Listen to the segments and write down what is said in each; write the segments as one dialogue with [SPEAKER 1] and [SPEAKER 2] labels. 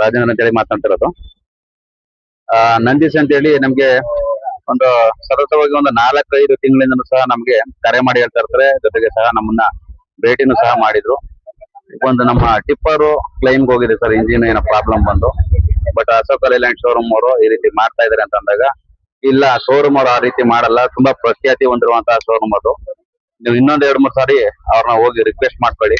[SPEAKER 1] ರಾಜೇಂದ್ರ ಅಂತೇಳಿ ಮಾತನಾಡ್ತಿರೋದು. ನಂದೀಶ್ ಅಂತೇಳಿ ನಮ್ಗೆ ಒಂದು ಸತತವಾಗಿ ಒಂದು 4-5 ತಿಂಗಳಿಂದನೂ ಸಹ ನಮ್ಗೆ ಕರೆ ಮಾಡಿ ಹೇಳ್ತಾ ಇರ್ತಾರೆ. ಜೊತೆಗೆ ಸಹ ನಮ್ಮನ್ನ ಭೇಟಿನೂ ಸಹ ಮಾಡಿದ್ರು. ಒಂದು ನಮ್ಮ ಟಿಪ್ಪರು ಕ್ಲೈಮ್ಗೆ ಹೋಗಿದೆ ಸರ್, ಇಂಜಿನ್ ಏನೋ ಪ್ರಾಬ್ಲಮ್ ಬಂದು. ಬಟ್ ಅಶೋಕ ಲೇಲ್ಯಾಂಡ್ ಶೋರೂಮ್ ಅವರು ಈ ರೀತಿ ಮಾಡ್ತಾ ಇದಾರೆ ಅಂತ ಅಂದಾಗ, ಇಲ್ಲ ಶೋರೂಮ್ ಅವರು ಆ ರೀತಿ ಮಾಡಲ್ಲ, ತುಂಬಾ ಪ್ರಖ್ಯಾತಿ ಹೊಂದಿರುವಂತಹ ಶೋರೂಮ್ ಅದು. ನೀವು ಇನ್ನೊಂದ್ 2-3 ಸಾರಿ ಅವ್ರನ್ನ ಹೋಗಿ ರಿಕ್ವೆಸ್ಟ್ ಮಾಡ್ಕೊಳ್ಳಿ,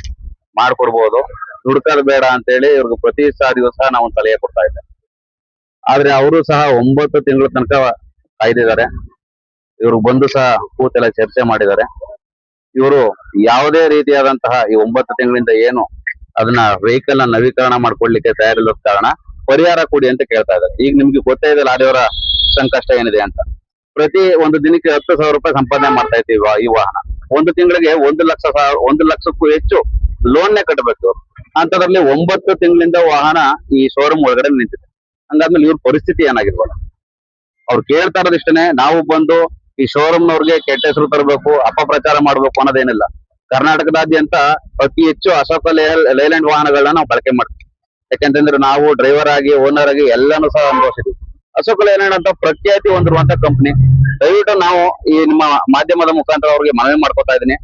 [SPEAKER 1] ಮಾಡ್ಕೊಡ್ಬೋದು. ದುಡ್ಕೋದ್ ಬೇಡ ಅಂತೇಳಿ ಇವ್ರಿಗೆ ಪ್ರತಿ ಸಾರಿಯೂ ಸಹ ನಾವು ಸಲಹೆ ಕೊಡ್ತಾ ಇದ್ದೆ. ಆದ್ರೆ ಅವರು ಸಹ 9 ತಿಂಗಳ ತನಕ ಕಾಯ್ದಿದ್ದಾರೆ. ಇವ್ರು ಬಂದು ಸಹ ಕೂತೆಲ್ಲ ಚರ್ಚೆ ಮಾಡಿದ್ದಾರೆ. ಇವರು ಯಾವುದೇ ರೀತಿಯಾದಂತಹ ಈ 9 ತಿಂಗಳಿಂದ ಏನು ಅದನ್ನ ವೆಹಿಕಲ್ ನ ನವೀಕರಣ ಮಾಡ್ಕೊಡ್ಲಿಕ್ಕೆ ತಯಾರಿಲ್ಲದ ಕಾರಣ ಪರಿಹಾರ ಕೊಡಿ ಅಂತ ಕೇಳ್ತಾ ಇದ್ದಾರೆ. ಈಗ ನಿಮ್ಗೆ ಗೊತ್ತೇ ಇದೆ ಲಾರಿಯವರ ಸಂಕಷ್ಟ ಏನಿದೆ ಅಂತ. ಪ್ರತಿ ಒಂದು ದಿನಕ್ಕೆ 10,000 ರೂಪಾಯಿ ಸಂಪಾದನೆ ಮಾಡ್ತಾ ಇದ್ದೀವಿ ಈ ವಾಹನ. ಒಂದು ತಿಂಗಳಿಗೆ 1 ಲಕ್ಷಕ್ಕೂ ಹೆಚ್ಚು ಲೋನ್ನೇ ಕಟ್ಟಬೇಕು. ಅಂತದ್ರಲ್ಲಿ 9 ತಿಂಗಳಿಂದ ವಾಹನ ಈ ಶೋರೂಮ್ ಒಳಗಡೆ ನಿಂತಿದೆ. ಹಂಗಾದ್ಮೇಲೆ ಇವ್ರ ಪರಿಸ್ಥಿತಿ ಏನಾಗಿರ್ಬೋದು? ಅವ್ರು ಕೇಳ್ತಾ ಇರೋದು ಇಷ್ಟನೇ, ನಾವು ಬಂದು ಈ ಶೋರೂಮ್ನವ್ರಿಗೆ ಕೆಟ್ಟ ಹೆಸರು ತರಬೇಕು, ಅಪಪ್ರಚಾರ ಮಾಡ್ಬೇಕು ಅನ್ನೋದೇನಿಲ್ಲ. ಕರ್ನಾಟಕದಾದ್ಯಂತ ಅತಿ ಹೆಚ್ಚು ಅಶೋಕ ಲೇಲ್ಯಾಂಡ್ ವಾಹನಗಳನ್ನ ನಾವು ಬಳಕೆ ಮಾಡ್ತೀವಿ. ಯಾಕೆಂತಂದ್ರೆ ನಾವು ಡ್ರೈವರ್ ಆಗಿ, ಓನರ್ ಆಗಿ ಎಲ್ಲಾನು ಸಹ ಅನುಭವಿಸಿದ್ವಿ. ಅಶೋಕ ಲೇಲ್ಯಾಂಡ್ ಅಂತ ಪ್ರಖ್ಯಾತಿ ಹೊಂದಿರುವಂತ ಕಂಪನಿ. ದಯವಿಟ್ಟು ನಾವು ಈ ನಿಮ್ಮ ಮಾಧ್ಯಮದ ಮುಖಾಂತರ ಅವ್ರಿಗೆ ಮನವಿ ಮಾಡ್ಕೊತಾ ಇದೀನಿ,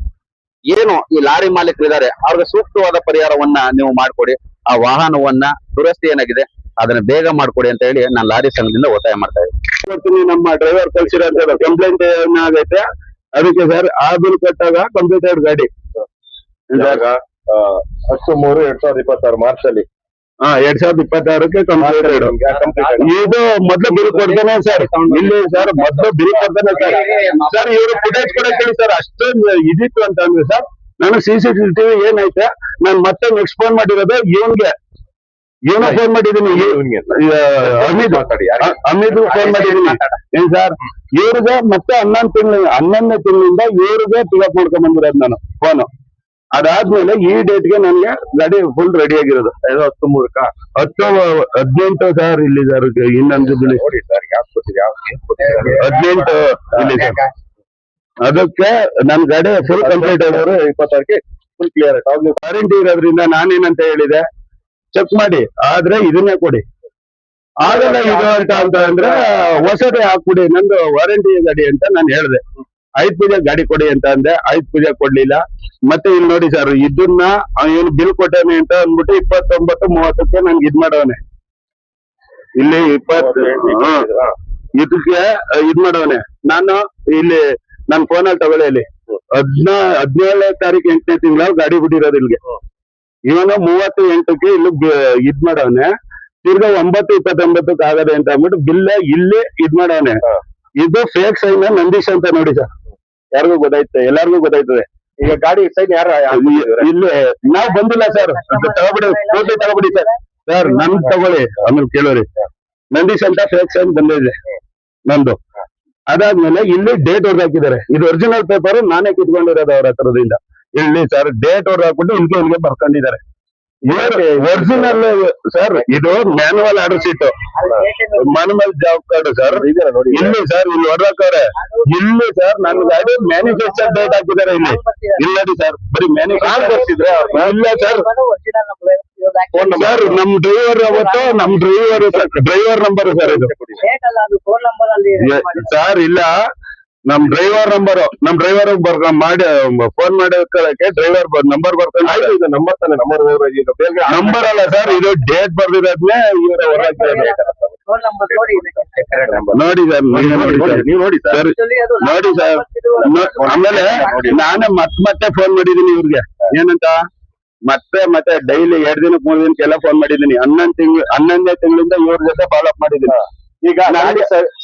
[SPEAKER 1] ಏನು ಈ ಲಾರಿ ಮಾಲೀಕರು ಇದ್ದಾರೆ ಅವ್ರಿಗೆ ಸೂಕ್ತವಾದ ಪರಿಹಾರವನ್ನ ನೀವು ಮಾಡ್ಕೊಡಿ. ಆ ವಾಹನವನ್ನ ದುರಸ್ತಿ ಏನಾಗಿದೆ ಅದನ್ನ ಬೇಗ ಮಾಡ್ಕೊಡಿ ಅಂತ ಹೇಳಿ ನಾನು ಲಾರಿ ಸಂಘದಿಂದ ಒತ್ತಾಯ ಮಾಡ್ತಾ ಇದ್ದೀನಿ. ನಮ್ಮ ಡ್ರೈವರ್ ಕಳ್ಸಿರೋ ಕಂಪ್ಲೇಂಟ್ ಏನಾಗೈತೆ ಅದಕ್ಕೆ ಸರ್, ಆ ಬಿಲ್ ಕೊಟ್ಟಾಗ ಕಂಪ್ಲೀಟೆಡ್ ಗಾಡಿ
[SPEAKER 2] 10/3/2026 ಮಾರ್ಚ್ ಅಲ್ಲಿ
[SPEAKER 1] 2026ಕ್ಕೆ ಕಂಪ್ಲೀಟೆಡ್. ಇದು ಮೊದ್ಲು ಬಿಲ್ ಕೊಡ್ತಾನೆ ಸರ್, ಇಲ್ಲಿ ಸರ್ ಮೊದ್ಲು ಬಿಲ್ ಕೊಡ್ತಾನೆ ಸರ್. ಸರ್ ಇವರು ಫುಟೇಜ್ ಕೂಡ ಕೇಳಿ ಸರ್, ಅಷ್ಟೊಂದು ಇದಿತ್ತು ಅಂತ ಅಂದ್ರೆ ಸರ್, ನಾನು CCTV ಏನೈತೆ ನಾನು ಮತ್ತೆ ನೆಕ್ಸ್ಟ್ ಫೋನ್ ಮಾಡಿರೋದು ಇವನ್ಗೆ ಫೋನ್ ಮಾಡಿದೀನಿ, ಅಮಿತ್ ಫೋನ್ ಮಾಡಿದೀನಿ. ಏನ್ ಸರ್, ಇವ್ರಿಗೆ ಮತ್ತೆ 11ನೇ ತಿಂಗಳಿಂದ ಇವ್ರಿಗೆ ಪಿಕಪ್ ಮಾಡ್ಕೊಂಡ್ ಬಂದಿರೋದು ನಾನು ಫೋನು. ಅದಾದ್ಮೇಲೆ ಈ ಡೇಟ್ಗೆ ನನಗೆ ಗಾಡಿ ಫುಲ್ ರೆಡಿ ಆಗಿರೋದು 18 ಸರ್. ಇಲ್ಲಿ ಸರ್ ಇನ್ನೊಂದು ಬಿಲ್ 18 ಇಲ್ಲಿ ಸರ್. ಅದಕ್ಕೆ ನನ್ ಗಾಡಿ ಫುಲ್ ಕಂಪ್ಲೀಟ್ ಆಗೋರು 26ಕ್ಕೆ ಫುಲ್ ಕ್ಲಿಯರ್ ಆಯ್ತು. ವಾರಂಟಿ ಇರೋದ್ರಿಂದ ನಾನೇನಂತ ಹೇಳಿದೆ, ಚೆಕ್ ಮಾಡಿ ಆದ್ರೆ ಇದನ್ನೇ ಕೊಡಿ. ಆಗಲ್ಲ ಇದು ಅಂತ ಅಂದ್ರೆ ಹೊಸದೇ ಹಾಕ್ಬಿಡಿ, ನಂದು ವಾರಂಟಿ ಗಾಡಿ ಅಂತ ನಾನು ಹೇಳಿದೆ. 5 ಪೂಜೆ ಗಾಡಿ ಕೊಡಿ ಅಂತ ಅಂದೆ, 5 ಪೂಜೆ ಕೊಡ್ಲಿಲ್ಲ. ಮತ್ತೆ ಇಲ್ಲಿ ನೋಡಿ ಸರ್, ಇದನ್ನ ಏನು ಬಿಲ್ ಕೊಟ್ಟೇನೆ ಅಂತ ಅಂದ್ಬಿಟ್ಟು 29-30ಕ್ಕೆ ನನ್ಗೆ ಇದ್ ಮಾಡವನೆ. ಇಲ್ಲಿ 20 ಇದಕ್ಕೆ ಇದ್ ಮಾಡವನೆ. ನಾನು ಇಲ್ಲಿ ನನ್ ಫೋನಲ್ಲಿ ತಗೊಳ್ಳಿ, ಇಲ್ಲಿ 17ನೇ ತಾರೀಕು 8ನೇ ತಿಂಗಳಲ್ಲಿ ಗಾಡಿ ಬಿಟ್ಟಿರೋದು ಇಲ್ಲಿಗೆ. ಇವನು 38ಕ್ಕೆ ಇಲ್ಲಿ ಇದ್ ಮಾಡವನೆ. ತಿರ್ಗಾ 9/29ಕ್ಕೆ ಆಗದೆ ಅಂತ ಅಂದ್ಬಿಟ್ಟು ಬಿಲ್ ಇಲ್ಲಿ ಇದ್ ಮಾಡವನೆ. ಇದು ಫೇಕ್ ಸೈನ್ ನಂದೀಶ್ ಅಂತ ನೋಡಿ ಸರ್, ಯಾರಿಗೂ ಗೊತ್ತಾಯ್ತದೆ, ಎಲ್ಲಾರ್ಗು ಗೊತ್ತಾಯ್ತದೆ.
[SPEAKER 2] ಈಗ ಗಾಡಿ ಸೈನ್ ಯಾರು
[SPEAKER 1] ಇಲ್ಲಿ ನಾವ್ ಬಂದಿಲ್ಲ ಸರ್, ತಗೊಬಿಡಿ, ಫೋಟೋ ತಗೊಬಿಡಿ ಸರ್. ಸರ್ ನನ್ ತಗೊಳ್ಳಿ, ಆಮೇಲೆ ಕೇಳೋರಿ. ನಂದೀಶ್ ಅಂತ ಫೇಕ್ ಸೈನ್ ಬಂದಿದೆ ನಂದು. ಅದಾದ್ಮೇಲೆ ಇಲ್ಲಿ ಡೇಟ್ ಹೊಡೆದು ಹಾಕಿದ್ದಾರೆ. ಇದು ಒರಿಜಿನಲ್ ಪೇಪರ್ ನಾನೇ ಕಿತ್ಕೊಂಡಿರೋದು ಅವ್ರ ಹತ್ರದಿಂದ. ಇಲ್ಲಿ ಸರ್ ಡೇಟ್ ಹೊಡೆದು ಹಾಕ್ಬಿಟ್ಟು ಇಲ್ಲಿಗೆ ಬರ್ಕೊಂಡಿದ್ದಾರೆ. ಒರಿಜಿನಲ್ ಸರ್, ಇದು manual order sheet, manual job card sir. ಇಲ್ಲಿ ಸರ್ ಇಲ್ಲಿ ಹೊಡೆದಾಕವ್ರೆ. ಇಲ್ಲಿ ಸರ್ ನನ್ನ ಗಾಡಿ ಮ್ಯಾನುಫ್ಯಾಕ್ಚರ್ ಡೇಟ್ ಹಾಕಿದ್ದಾರೆ ಇಲ್ಲಿ. ನೋಡಿ ಸರ್, ಬರೀ ಮ್ಯಾನುಫ್ಯಾಕ್ಚರ್ ಬರ್ತಿದ್ರೆ ಇಲ್ಲ ಸರ್. ಸರ್ ನಮ್ ಡ್ರೈವರ್ ಅವತ್ತು ಡ್ರೈವರ್ ನಂಬರ್ ಸರ್ ಇದು ಸರ್. ಇಲ್ಲ ನಮ್ ಡ್ರೈವರ್ ಮಾಡಿ ಫೋನ್ ಮಾಡೋಕೆ ಡ್ರೈವರ್ ನಂಬರ್ ಬರ್ಕೊಂಡು
[SPEAKER 2] ನಂಬರ್ ತಾನೆ,
[SPEAKER 1] ನಂಬರ್ ಅಲ್ಲ ಸರ್, ಇದು ಡೇಟ್ ಬರ್ದಿರೋದ್ನೇ ನೋಡಿ ಸರ್.
[SPEAKER 2] ನೀವು ನೋಡಿ ಸರ್,
[SPEAKER 1] ನೋಡಿ ಸರ್. ಆಮೇಲೆ ನಾನೇ ಮತ್ತೆ ಫೋನ್ ಮಾಡಿದೀನಿ ಇವ್ರಿಗೆ, ಏನಂತ ಮತ್ತೆ ಡೈಲಿ 2 ದಿನಕ್ಕೆ 3 ದಿನಕ್ಕೆಲ್ಲ ಫೋನ್ ಮಾಡಿದೀನಿ. 11ನೇ ತಿಂಗಳಿಂದ ಇವ್ರ ಜೊತೆ ಫಾಲೋ ಅಪ್ ಮಾಡಿದೀನಿ.
[SPEAKER 2] ಈಗ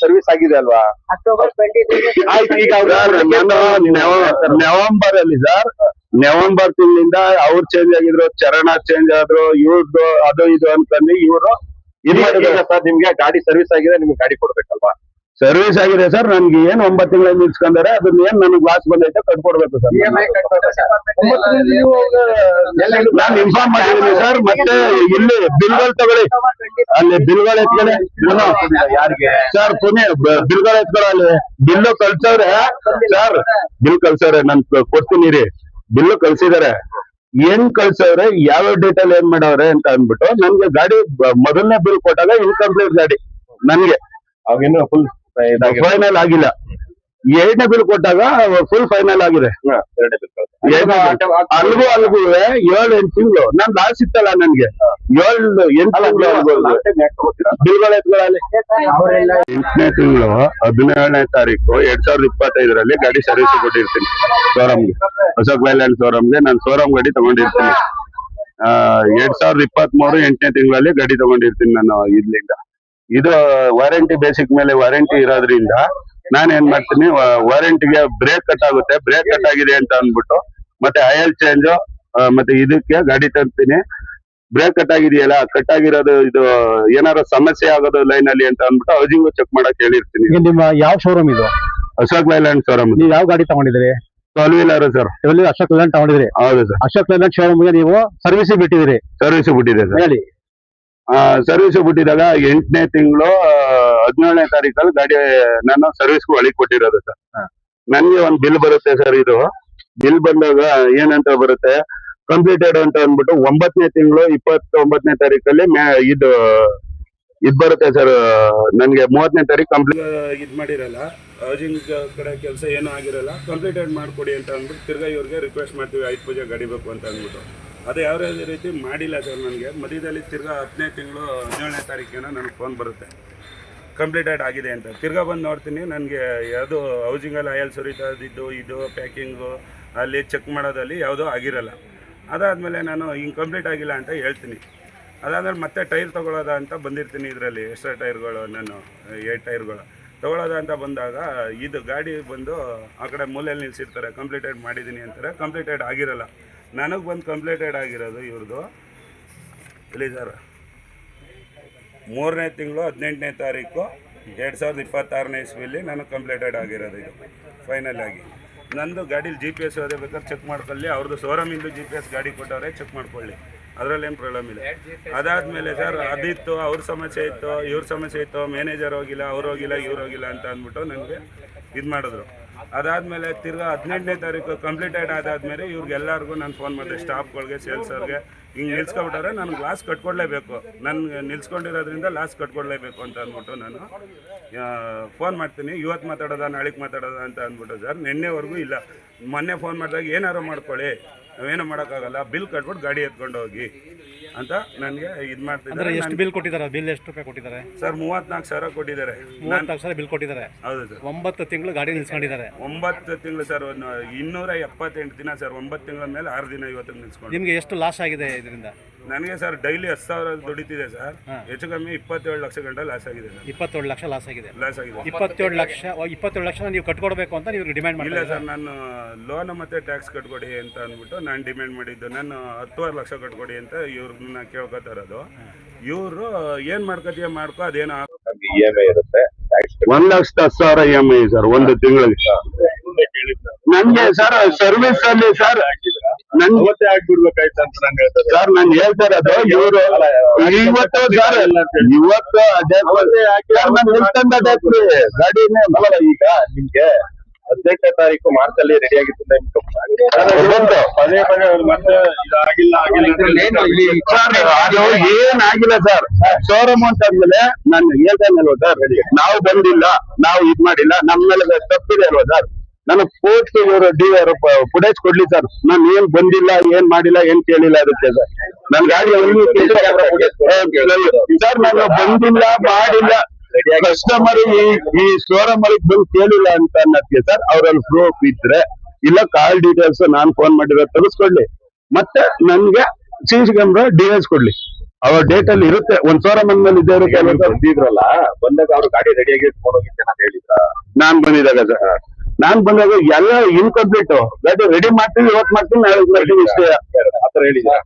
[SPEAKER 2] ಸರ್ವಿಸ್ ಆಗಿದೆ ಅಲ್ವಾ?
[SPEAKER 1] ಈಗ ನವೆಂಬರ್ ಅಲ್ಲಿ ಸರ್, ನವೆಂಬರ್ ತಿಂಗಳಿಂದ ಅವ್ರು ಚೇಂಜ್ ಆಗಿದ್ರು, ಚರಣ ಚೇಂಜ್ ಆದ್ರು, ಇವ್ರದ್ದು ಅದು ಇದು ಅಂತಂದು ಇವರು
[SPEAKER 2] ಇದು ಮಾಡಿದ್ರೆ ಸರ್, ನಿಮ್ಗೆ ಗಾಡಿ ಸರ್ವಿಸ್ ಆಗಿದೆ, ನಿಮ್ಗೆ ಗಾಡಿ ಕೊಡ್ಬೇಕಲ್ವಾ?
[SPEAKER 1] ಸರ್ವಿಸ್ ಆಗಿದೆ ಸರ್. ನನ್ಗೆ ಏನ್ 9 ತಿಂಗಳಿಂದ ನಿಲ್ಸ್ಕೊಂಡಾರೆ ಅದನ್ನ ಏನ್ ನನಗೆ ಲಾಸ್ ಬಂದೈತೆ ಕಟ್ಕೊಡ್ಬೇಕು ಸರ್. ನಾನು ಇನ್ಫಾರ್ಮ್ ಮಾಡಿದ್ದೀನಿ ಸರ್. ಮತ್ತೆ ಇಲ್ಲಿ ಬಿಲ್ಗಳು ತಗೊಳ್ಳಿ, ಅಲ್ಲಿ ಬಿಲ್ಗಳು ಎತ್ಕೊಳ್ಳಿ ಸರ್. ಪುಣೆ ಬಿಲ್ಗಳು ಎತ್ಕೊಳ್ಳ, ಅಲ್ಲಿ ಬಿಲ್ಲು ಕಳ್ಸವ್ರೆ ಸರ್, ಬಿಲ್ ಕಳ್ಸವ್ರೆ. ನನ್ ಕೊಡ್ತೀನಿ ರೀ, ಬಿಲ್ಲು ಕಳ್ಸಿದಾರೆ.
[SPEAKER 3] ಏನ್ ಕಳ್ಸವ್ರೆ ಯಾವ ಡೇಟ್ ಅಲ್ಲಿ ಏನ್ ಮಾಡವ್ರೆ ಅಂತ ಅಂದ್ಬಿಟ್ಟು ನನ್ಗೆ ಗಾಡಿ ಮೊದಲನೇ ಬಿಲ್ ಕೊಟ್ಟಾಗ ಇನ್ಕಂಪ್ಲೀಟ್ ಗಾಡಿ ನನ್ಗೆ
[SPEAKER 2] ಅವೇನು ಫುಲ್
[SPEAKER 3] ಫೈನಲ್ ಆಗಿಲ್ಲ. ಎರಡನೇ ಬಿಲ್ ಕೊಟ್ಟಾಗ ಫುಲ್ ಫೈನಲ್ ಆಗಿದೆ. ಅಲ್ಗೂ 7-8 ತಿಂಗಳು ನಾನ್ ಲಾಸ್ ಇತ್ತಲ್ಲ ನನ್ಗೆ 7-8 ತಿಂಗಳು ಬಿಲ್ಗಳ ಎತ್ಗಳಲ್ಲಿ 8ನೇ ತಿಂಗಳು 17ನೇ ತಾರೀಕು 2025ರಲ್ಲಿ ಗಾಡಿ ಸರ್ವಿಸ್ ಕೊಟ್ಟಿರ್ತೀನಿ ಶೋರೂಮ್ಗೆ, ಅಶೋಕ್ ಲೈಲ್ಯಾಂಡ್ ಶೋರೂಮ್ಗೆ. ನಾನು ಶೋರೂಮ್ ಗಾಡಿ ತಗೊಂಡಿರ್ತೀನಿ 2023 8ನೇ ತಿಂಗಳಲ್ಲಿ ಗಾಡಿ ತಗೊಂಡಿರ್ತೀನಿ ನಾನು ಇಲ್ಲಿಂದ. ಇದು ವಾರಂಟಿ ಬೇಸಿಕ್ ಮೇಲೆ ವಾರಂಟಿ ಇರೋದ್ರಿಂದ ನಾನು ಏನ್ ಮಾಡ್ತೀನಿ, ವಾರಂಟಿಗೆ ಬ್ರೇಕ್ ಕಟ್ ಆಗುತ್ತೆ, ಬ್ರೇಕ್ ಕಟ್ ಆಗಿದೆ ಅಂತ ಅಂದ್ಬಿಟ್ಟು ಮತ್ತೆ ಆಯಿಲ್ ಚೇಂಜ್ ಮತ್ತೆ ಇದಕ್ಕೆ ಗಾಡಿ ತರ್ತೀನಿ. ಬ್ರೇಕ್ ಕಟ್ ಆಗಿದೆಯಲ್ಲ, ಕಟ್ ಆಗಿರೋದು ಇದು ಏನಾದ್ರು ಸಮಸ್ಯೆ ಆಗೋದು ಲೈನ್ ಅಲ್ಲಿ ಅಂತ ಅಂದ್ಬಿಟ್ಟು ಹೌಸಿಂಗ್ ಚೆಕ್ ಮಾಡಕ್ ಹೇಳಿರ್ತೀನಿ.
[SPEAKER 4] ನಿಮ್ಮ ಯಾವ ಶೋರೂಮ್ ಇದು?
[SPEAKER 3] Ashok Leyland showroom.
[SPEAKER 4] ನೀವು ಯಾವ ಗಾಡಿ ತಗೊಂಡಿದ್ರಿ?
[SPEAKER 3] 12 ವೀಲರ್ ಸರ್.
[SPEAKER 4] ಅಶೋಕ್ ಲೈಲ್ಯಾಂಡ್ ತಗೊಂಡಿದ್ರಿ?
[SPEAKER 3] ಹೌದು ಸರ್.
[SPEAKER 4] ಅಶೋಕ್ ಲೈಲ್ಯಾಂಡ್ ಶೋರೂಮ್ಗೆ ನೀವು ಸರ್ವಿಸ್ ಬಿಟ್ಟಿದ್ರಿ?
[SPEAKER 3] ಸರ್ವಿಸ್ ಬಿಟ್ಟಿದೆ ಸರ್.
[SPEAKER 4] ಹೇಳಿ.
[SPEAKER 3] ಸರ್ವಿಸ್ ಬಿಟ್ಟಿದಾಗ 8ನೇ ತಿಂಗಳು 17ನೇ ತಾರೀಕಲ್ಲಿ ಗಾಡಿ ನಾನು ಸರ್ವಿಸ್ಗೂ ಒಳಗೆ ಕೊಟ್ಟಿರೋದು ಸರ್. ನನ್ಗೆ ಒಂದು ಬಿಲ್ ಬರುತ್ತೆ ಸರ್. ಇದು ಬಿಲ್ ಬಂದಾಗ ಏನಂತ ಬರುತ್ತೆ, ಕಂಪ್ಲೀಟೆಡ್ ಅಂತ ಅಂದ್ಬಿಟ್ಟು 9ನೇ ತಿಂಗಳು 29ನೇ ತಾರೀಕಲ್ಲಿ ಇದು ಬರುತ್ತೆ ಸರ್. ನನ್ಗೆ 30ನೇ ತಾರೀಕು ಕಂಪ್ಲೀಟ್
[SPEAKER 5] ಇದು ಮಾಡಿರಲ್ಲ, ಹೌಸಿಂಗ್ ಕಡೆ ಕೆಲಸ ಏನೂ ಆಗಿರಲ್ಲ, ಕಂಪ್ಲೀಟೆಡ್ ಮಾಡಿಕೊಡಿ ಅಂತ ಅಂದ್ಬಿಟ್ಟು ತಿರ್ಗಾ ಇವ್ರಿಗೆ ರಿಕ್ವೆಸ್ಟ್ ಮಾಡ್ತೀವಿ 5 ಪೂಜೆ ಗಾಡಿ ಬೇಕು ಅಂತ ಅಂದ್ಬಿಟ್ಟು. ಅದು ಯಾವುದೇ ರೀತಿ ಮಾಡಿಲ್ಲ ಸರ್. ನನಗೆ ಮಧ್ಯದಲ್ಲಿ ತಿರ್ಗಾ 10ನೇ ತಿಂಗಳು 17ನೇ ತಾರೀಕಿನ ನನಗೆ ಫೋನ್ ಬರುತ್ತೆ ಕಂಪ್ಲೀಟೆಡ್ ಆಗಿದೆ ಅಂತ. ತಿರ್ಗಾ ಬಂದು ನೋಡ್ತೀನಿ, ನನಗೆ ಯಾವುದು ಹೌಸಿಂಗಲ್ಲಿ ಆಯಲ್ ಸುರಿತಾ ಇದ್ದಿದ್ದು ಇದು ಪ್ಯಾಕಿಂಗು ಅಲ್ಲಿ ಚೆಕ್ ಮಾಡೋದಲ್ಲಿ ಯಾವುದೂ ಆಗಿರಲ್ಲ. ಅದಾದಮೇಲೆ ನಾನು ಹಿಂಗೆ ಕಂಪ್ಲೀಟ್ ಆಗಿಲ್ಲ ಅಂತ ಹೇಳ್ತೀನಿ. ಅದಾದಮೇಲೆ ಮತ್ತೆ ಟೈರ್ ತೊಗೊಳ್ಳೋದ ಅಂತ ಬಂದಿರ್ತೀನಿ. ಇದರಲ್ಲಿ ಎಕ್ಸ್ಟ್ರಾ ಟೈರ್ಗಳು ನಾನು 8 ಟೈರ್ಗಳು ತೊಗೊಳ್ಳೋದ ಅಂತ ಬಂದಾಗ ಇದು ಗಾಡಿ ಬಂದು ಆ ಕಡೆ ಮೂಲೆಯಲ್ಲಿ ನಿಲ್ಲಿಸಿರ್ತಾರೆ, ಕಂಪ್ಲೀಟೆಡ್ ಮಾಡಿದ್ದೀನಿ ಅಂತಾರೆ. ಕಂಪ್ಲೀಟೆಡ್ ಆಗಿರಲ್ಲ. ನನಗೆ ಬಂದು ಕಂಪ್ಲೀಟೆಡ್ ಆಗಿರೋದು ಇವ್ರದ್ದು ಇಲ್ಲಿ ಸರ್ 3ನೇ ತಿಂಗಳು 18ನೇ ತಾರೀಕು 2026ನೇ ಇಸ್ವಿಯಲ್ಲಿ ನನಗೆ ಕಂಪ್ಲೀಟೆಡ್ ಆಗಿರೋದು ಇದು ಫೈನಲ್ ಆಗಿ. ನಂದು ಗಾಡೀಲಿ GPS ಅದೇ ಬೇಕಾದ್ರೆ ಚೆಕ್ ಮಾಡ್ಕೊಳ್ಳಿ, ಅವ್ರದ್ದು ಶೋರೂಮಿಂದು GPS ಗಾಡಿ ಕೊಟ್ಟವ್ರೆ, ಚೆಕ್ ಮಾಡ್ಕೊಳ್ಳಿ, ಅದರಲ್ಲೇನು ಪ್ರಾಬ್ಲಮ್ ಇಲ್ಲ. ಅದಾದಮೇಲೆ ಸರ್ ಅದಿತ್ತು, ಅವ್ರ ಸಮಸ್ಯೆ ಇತ್ತು, ಇವ್ರ ಸಮಸ್ಯೆ ಇತ್ತು, ಮ್ಯಾನೇಜರ್ ಹೋಗಿಲ್ಲ, ಅವ್ರು ಹೋಗಿಲ್ಲ, ಇವ್ರು ಹೋಗಿಲ್ಲ ಅಂತ ಅಂದ್ಬಿಟ್ಟು ನನಗೆ ಇದು ಮಾಡಿದ್ರು. ಅದಾದಮೇಲೆ ತಿರ್ಗಾ 18ನೇ ತಾರೀಕು ಕಂಪ್ಲೀಟೆಡ್ ಆದಾದಮೇಲೆ ಇವ್ರಿಗೆಲ್ಲರಿಗೂ ನಾನು ಫೋನ್ ಮಾಡಿದೆ, ಸ್ಟಾಫ್ಗಳಿಗೆ, ಸೇಲ್ಸರ್ಗೆ. ಹಿಂಗೆ ನಿಲ್ಸ್ಕೊಬಿಟ್ಟಾರೆ, ನನಗೆ ಲಾಸ್ ಕಟ್ಕೊಡ್ಲೇಬೇಕು, ನನಗೆ ನಿಲ್ಸ್ಕೊಂಡಿರೋದ್ರಿಂದ ಲಾಸ್ ಕಟ್ಕೊಡ್ಲೇಬೇಕು ಅಂತ ಅಂದ್ಬಿಟ್ಟು ನಾನು ಫೋನ್ ಮಾಡ್ತೀನಿ. ಇವತ್ತು ಮಾತಾಡೋದ ನಾಳೆಗೆ ಮಾತಾಡೋದ ಅಂತ ಅಂದ್ಬಿಟ್ಟು ಸರ್ ನಿನ್ನೆವರೆಗೂ ಇಲ್ಲ. ಮೊನ್ನೆ ಫೋನ್ ಮಾಡಿದಾಗ ಏನಾರು ಮಾಡ್ಕೊಳ್ಳಿ, ನಾವೇನು ಮಾಡೋಕ್ಕಾಗಲ್ಲ, ಬಿಲ್ ಕಟ್ಬಿಟ್ಟು ಗಾಡಿ ಎತ್ಕೊಂಡು ಹೋಗಿ ಅಂತ ನನಗೆ ಇದು ಮಾಡ್ತಿದ್ದಾರೆ.
[SPEAKER 4] ಎಷ್ಟು ಬಿಲ್ ಕೊಟ್ಟಿದ್ದಾರೆ? ಬಿಲ್ ಎಷ್ಟು ರೂಪಾಯಿ ಕೊಟ್ಟಿದ್ದಾರೆ
[SPEAKER 5] ಸರ್? 34,000 ಕೊಟ್ಟಿದ್ದಾರೆ.
[SPEAKER 4] 34,000 ಬಿಲ್ ಕೊಟ್ಟಿದ್ದಾರೆ.
[SPEAKER 5] ಹೌದು ಸರ್.
[SPEAKER 4] 9 ತಿಂಗಳು ಗಾಡಿ ನಿಲ್ಸ್ಕೊಂಡಿದ್ದಾರೆ.
[SPEAKER 5] 9 ತಿಂಗಳು ಸರ್, 278 ದಿನ ಸರ್. 9 ತಿಂಗಳ ಮೇಲೆ 6 ದಿನ ಇವತ್ತು ನಿಲ್ಸ್ಕೊಂಡು.
[SPEAKER 4] ನಿಮ್ಗೆ ಎಷ್ಟು ಲಾಸ್ ಆಗಿದೆ ಇದರಿಂದ?
[SPEAKER 5] ನನಗೆ ಸರ್ ಡೈಲಿ 10,000 ದುಡಿತಿದೆ ಸರ್. ಹೆಚ್ಚು ಕಮ್ಮಿ 27 ಲಕ್ಷ ಗಂಟೆ ಲಾಸ್ ಆಗಿದೆ ಸರ್.
[SPEAKER 4] 27 ಲಕ್ಷ ಲಾಸ್ ಆಗಿದೆ. 27 ಲಕ್ಷ ನೀವು ಕಟ್ಕೊಡ್ಬೇಕು ಅಂತ ನೀವು ಡಿಮ್ಯಾಂಡ್ ಮಾಡಿಲ್ಲ?
[SPEAKER 5] ಇಲ್ಲ ಸರ್, ನಾನು ಲೋನ್ ಮತ್ತೆ ಟ್ಯಾಕ್ಸ್ ಕಟ್ಕೊಡಿ ಅಂತ ಅಂದ್ಬಿಟ್ಟು ನಾನು ಡಿಮ್ಯಾಂಡ್ ಮಾಡಿದ್ದು. ನಾನು 10 ಲಕ್ಷ ಕಟ್ಕೊಡಿ ಅಂತ ಇವ್ರನ್ನ ಕೇಳ್ಕೊತಾ ಇರೋದು. ಇವರು ಏನ್ ಮಾಡ್ಕೊತೀಯ ಮಾಡ್ಕೊ, ಅದೇನೋ
[SPEAKER 2] EMI ಇರುತ್ತೆ.
[SPEAKER 3] 1,10,000 EMI ಸರ್ ಒಂದು ತಿಂಗಳಿಗೆ. ನನ್ಗೆ ಸರ್ ಸರ್ವಿಸ್ ಅಲ್ಲಿ ಸರ್
[SPEAKER 2] ನನ್ಗೆ ಆಗ್ಬಿಡ್ಬೇಕಾಯ್ತು ಅಂತ ನಂಗೆ
[SPEAKER 3] ಸರ್ ನಾನು ಹೇಳ್ತಾ ಇರೋದು ಇವರು ಇವತ್ತು ಸರ್ ಇವತ್ತು ಅದೇ ಗಾಡಿನೇ
[SPEAKER 2] ಅಲ್ಲ. ಈಗ ನಿಮ್ಗೆ 18ನೇ ತಾರೀಕು ಮಾರ್ಚ್ ಅಲ್ಲಿ ರೆಡಿ ಆಗಿತ್ತು, ಪದೇ ಪದೇ ಮತ್ತೆ ಇದಾಗಿಲ್ಲ
[SPEAKER 3] ಅದು ಏನಾಗಿಲ್ಲ ಸರ್. ಶೋರೂಮ್ ಅಂತ ಅಂದ್ಮೇಲೆ ನಾನು ಹೇಳ್ತೇನಲ್ವ ಸರ್, ನಾವು ಬಂದಿಲ್ಲ, ನಾವು ಇದ್ ಮಾಡಿಲ್ಲ, ನಮ್ಮ ಮೇಲೆ ತಪ್ಪಿದೆ ಅಲ್ವಾ ಸರ್. ನನಗೆ ಪೋಸ್ಟ್ ಇವರು ಡಿಆರ್ ಫುಟೇಜ್ ಕೊಡ್ಲಿ ಸರ್. ನಾನು ಏನ್ ಬಂದಿಲ್ಲ, ಏನ್ ಮಾಡಿಲ್ಲ, ಏನ್ ಕೇಳಿಲ್ಲ ಅದಕ್ಕೆ ಸರ್. ನನ್ ಗಾಡಿ ಸರ್ ನಾನು ಬಂದಿಲ್ಲ, ಮಾಡಿಲ್ಲ, ಕಸ್ಟಮರ್ ಈ ಶೋರೂಮ್ ಅಲ್ಲಿ ಬಂದು ಕೇಳಿಲ್ಲ ಅಂತ ಅನ್ನೋದಕ್ಕೆ ಸರ್ ಅವ್ರಲ್ಲಿ ಪ್ರೂಫ್ ಇದ್ರೆ ಇಲ್ಲ ಕಾಲ್ ಡೀಟೇಲ್ಸ್ ನಾನು ಫೋನ್ ಮಾಡಿರೋ ತರಿಸ್ಕೊಳ್ಳಿ, ಮತ್ತೆ ನನ್ಗೆ CC ಕ್ಯಾಮ್ರಾ ಡಿವೈಸ್ ಕೊಡ್ಲಿ. ಅವ್ರ ಡೇಟ್ ಅಲ್ಲಿ ಇರುತ್ತೆ, ಒಂದ್ ಶೋರೂಮ್ ಅಂದ್ಮೇಲೆ ಇದ್ದೇ ಇರುತ್ತೆ.
[SPEAKER 2] ಬಂದಿದ್ರಲ್ಲ, ಬಂದಾಗ ಅವ್ರು ಗಾಡಿ ರೆಡಿಯಾಗಿ ಇಟ್ಕೊಂಡೋಗಿದ್ದೆ ನಾನು ಹೇಳಿದ್ರ.
[SPEAKER 3] ನಾನ್ ಬಂದಿದಾಗ ಸರ್, ನಾನ್ ಬಂದಾಗ ಎಲ್ಲ ಇನ್ಕಂಪ್ಲೀಟ್ ಗಾಡಿ ರೆಡಿ ಮಾಡ್ತೀವಿ, ಇವತ್ತು ಮಾಡ್ತೀನಿ, ನಾಳೆ ಮಾಡ್ತೀವಿ ಇಷ್ಟೇ
[SPEAKER 2] ಆತರ ಹೇಳಿದ್ರ.